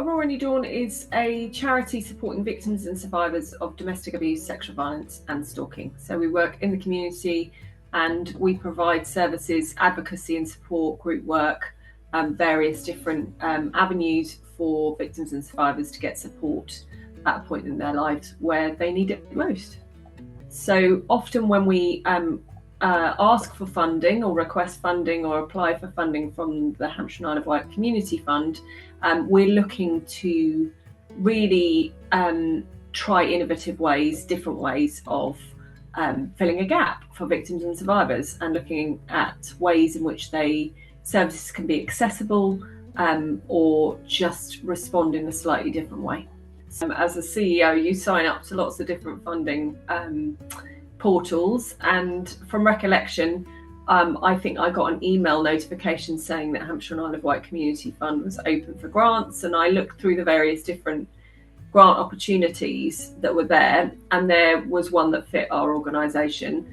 Aurora New Dawn is a charity supporting victims and survivors of domestic abuse, sexual violence and stalking. So we work in the community and we provide services, advocacy and support, group work, various different avenues for victims and survivors to get support at a point in their lives where they need it most. So often when we ask for funding or request funding or apply for funding from the Hampshire and Isle of Wight Community Fund, we're looking to really try innovative ways, different ways of filling a gap for victims and survivors, and looking at ways in which services can be accessible or just respond in a slightly different way. So as a CEO, you sign up to lots of different funding portals, and from recollection, I think I got an email notification saying that Hampshire and Isle of Wight Community Fund was open for grants, and I looked through the various different grant opportunities that were there, and there was one that fit our organisation,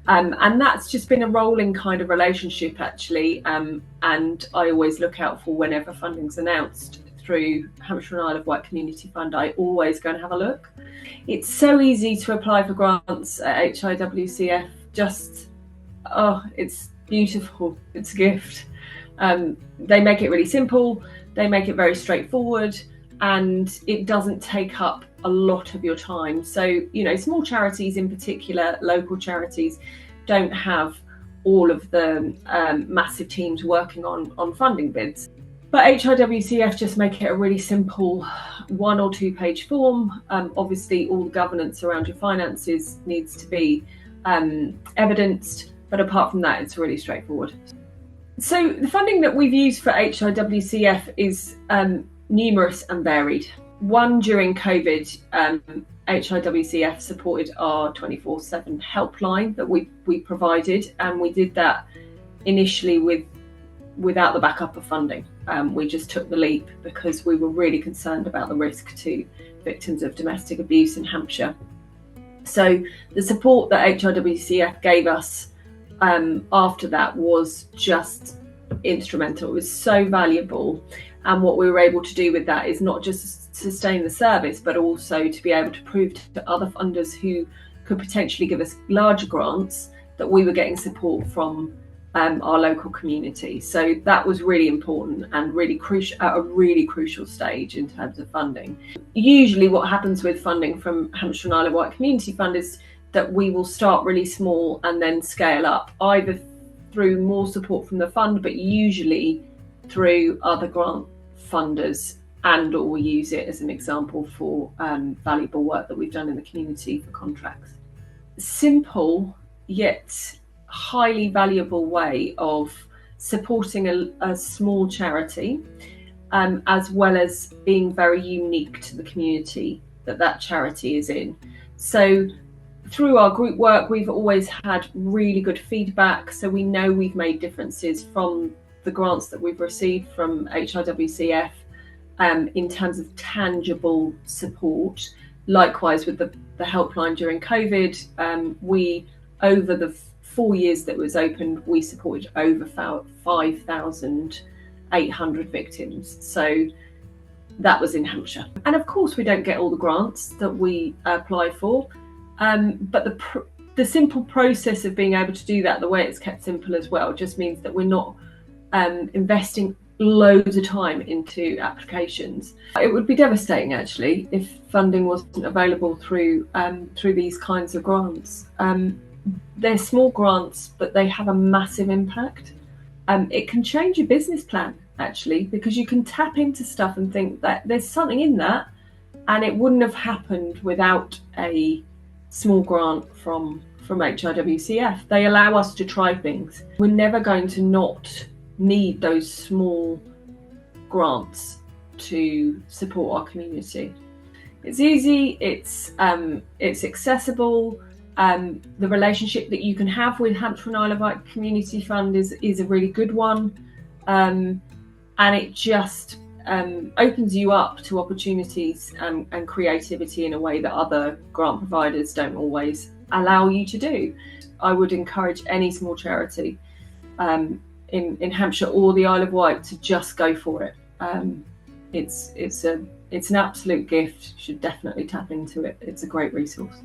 and that's just been a rolling kind of relationship actually, and I always look out for whenever funding's announced through Hampshire and Isle of Wight Community Fund. I always go and have a look. It's so easy to apply for grants at HIWCF. It's beautiful. It's a gift. They make it really simple. They make it very straightforward, and it doesn't take up a lot of your time. So, small charities in particular, local charities, don't have all of the massive teams working on funding bids. But HIWCF just make it a really simple 1 or 2 page form. Obviously, all the governance around your finances needs to be evidenced, but apart from that, it's really straightforward. So the funding that we've used for HIWCF is numerous and varied. One, during COVID, HIWCF supported our 24/7 helpline that we provided, and we did that initially without the backup of funding. We just took the leap because we were really concerned about the risk to victims of domestic abuse in Hampshire. So the support that HIWCF gave us after that was just instrumental. It was so valuable, and what we were able to do with that is not just sustain the service, but also to be able to prove to other funders who could potentially give us larger grants that we were getting support from our local community. So that was really important and really crucial at a really crucial stage in terms of funding. Usually what happens with funding from Hampshire and Isle of Wight Community Fund is that we will start really small and then scale up, either through more support from the fund, but usually through other grant funders, and or we use it as an example for valuable work that we've done in the community for contracts. Simple yet highly valuable way of supporting a small charity, as well as being very unique to the community that charity is in. So through our group work, we've always had really good feedback, so we know we've made differences from the grants that we've received from HIWCF in terms of tangible support. Likewise with the helpline during COVID, we, over the 4 years that was opened, we supported over 5,800 victims. So that was in Hampshire. And of course, we don't get all the grants that we apply for, but the simple process of being able to do that, the way it's kept simple as well, just means that we're not investing loads of time into applications. It would be devastating actually if funding wasn't available through these kinds of grants. They're small grants, but they have a massive impact. It can change your business plan actually, because you can tap into stuff and think that there's something in that, and it wouldn't have happened without a small grant from HIWCF. They allow us to try things. We're never going to not need those small grants to support our community. It's easy, it's accessible. The relationship that you can have with Hampshire and Isle of Wight Community Fund is a really good one, and it just opens you up to opportunities and creativity in a way that other grant providers don't always allow you to do. I would encourage any small charity in Hampshire or the Isle of Wight to just go for it. it's an absolute gift. You should definitely tap into it. It's a great resource.